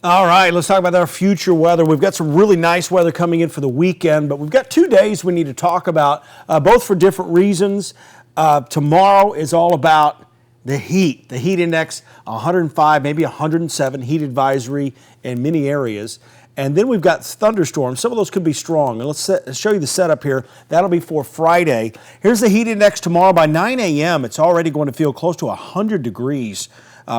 All right, let's talk about our future weather. We've got some really nice weather coming in for the weekend, but we've got 2 days we need to talk about, both for different reasons. Tomorrow is all about the heat. The heat index, 105, maybe 107, heat advisory in many areas. And then we've got thunderstorms. Some of those could be strong. And let's show you the setup here. That'll be for Friday. Here's the heat index tomorrow. By 9 a.m., it's already going to feel close to 100 degrees.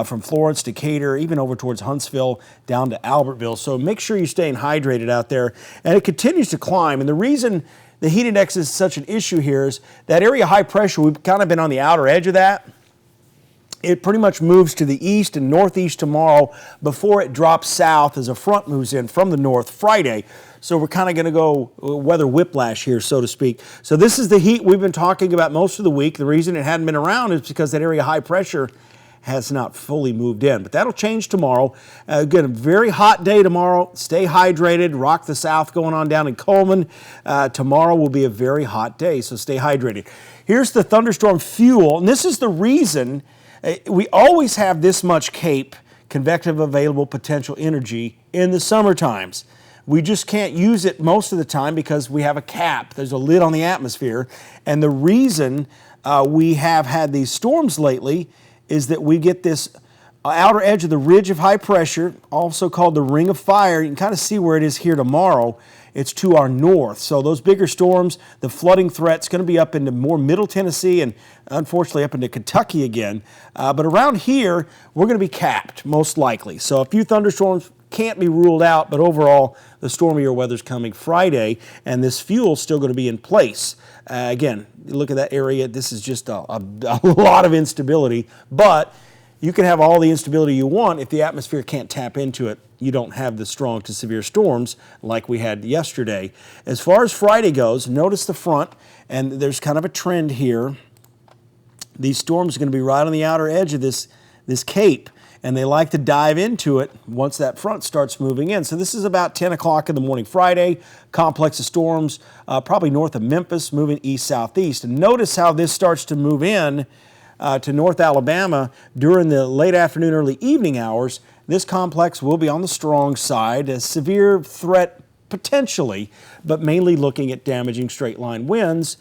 From Florence, Decatur, even over towards Huntsville, down to Albertville. So make sure you're staying hydrated out there. And it continues to climb. And the reason the heat index is such an issue here is that area high pressure, we've kind of been on the outer edge of that. It pretty much moves to the east and northeast tomorrow before it drops south as a front moves in from the north Friday. So we're kind of going to go weather whiplash here, so to speak. So this is the heat we've been talking about most of the week. The reason it hadn't been around is because that area high pressure has not fully moved in, but that'll change tomorrow. Again, a very hot day tomorrow. Stay hydrated. Rock the South going on down in Coleman. Tomorrow will be a very hot day, so stay hydrated. Here's the thunderstorm fuel, and this is the reason we always have this much CAPE, convective available potential energy, in the summer times. We just can't use it most of the time because we have a cap. There's a lid on the atmosphere, and the reason we have had these storms lately is that we get this outer edge of the ridge of high pressure, also called the ring of fire. You can kind of see where it is here tomorrow. It's to our north. So those bigger storms, the flooding threat's going to be up into more middle Tennessee and unfortunately up into Kentucky again. But around here, we're going to be capped, most likely. So a few thunderstorms can't be ruled out, but overall, the stormier weather's coming Friday, and this fuel's still going to be in place. Again, look at that area. This is just a lot of instability, but you can have all the instability you want. If the atmosphere can't tap into it, you don't have the strong to severe storms like we had yesterday. As far as Friday goes, notice the front, and there's kind of a trend here. These storms are going to be right on the outer edge of this cape, and they like to dive into it once that front starts moving in. So this is about 10 o'clock in the morning Friday. Complex of storms probably north of Memphis, moving east-southeast. And notice how this starts to move in to North Alabama during the late afternoon, early evening hours. This complex will be on the strong side, a severe threat potentially, but mainly looking at damaging straight-line winds.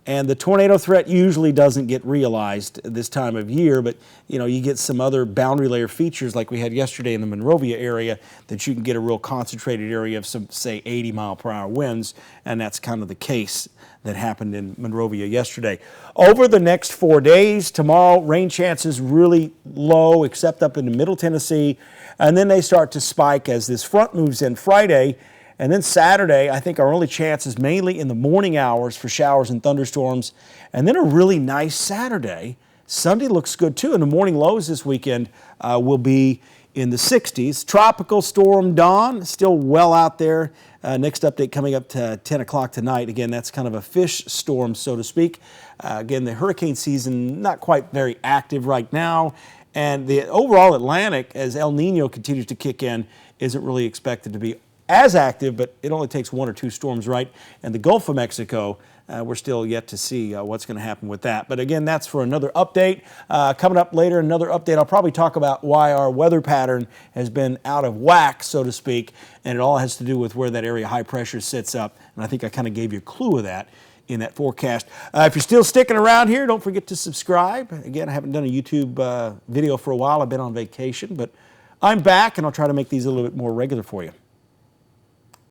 And the tornado threat usually doesn't get realized this time of year, but you get some other boundary layer features like we had yesterday in the Monrovia area that you can get a real concentrated area of some, say, 80-mile-per-hour winds, and that's kind of the case that happened in Monrovia yesterday. Over the next 4 days, tomorrow, rain chances really low, except up into Middle Tennessee, and then they start to spike as this front moves in Friday. And then Saturday, I think our only chance is mainly in the morning hours for showers and thunderstorms. And then a really nice Saturday. Sunday looks good too. And the morning lows this weekend will be in the 60s. Tropical storm Dawn, still well out there. Next update coming up to 10 o'clock tonight. Again, that's kind of a fish storm, so to speak. Again, the hurricane season not quite very active right now. And the overall Atlantic, as El Nino continues to kick in, isn't really expected to be as active, but it only takes 1 or 2 storms, right? And the Gulf of Mexico, we're still yet to see what's going to happen with that. But again, that's for another update. Coming up later, another update. I'll probably talk about why our weather pattern has been out of whack, so to speak, and it all has to do with where that area high pressure sits up. And I think I kind of gave you a clue of that in that forecast. If you're still sticking around here, don't forget to subscribe. Again, I haven't done a YouTube video for a while. I've been on vacation, but I'm back, and I'll try to make these a little bit more regular for you.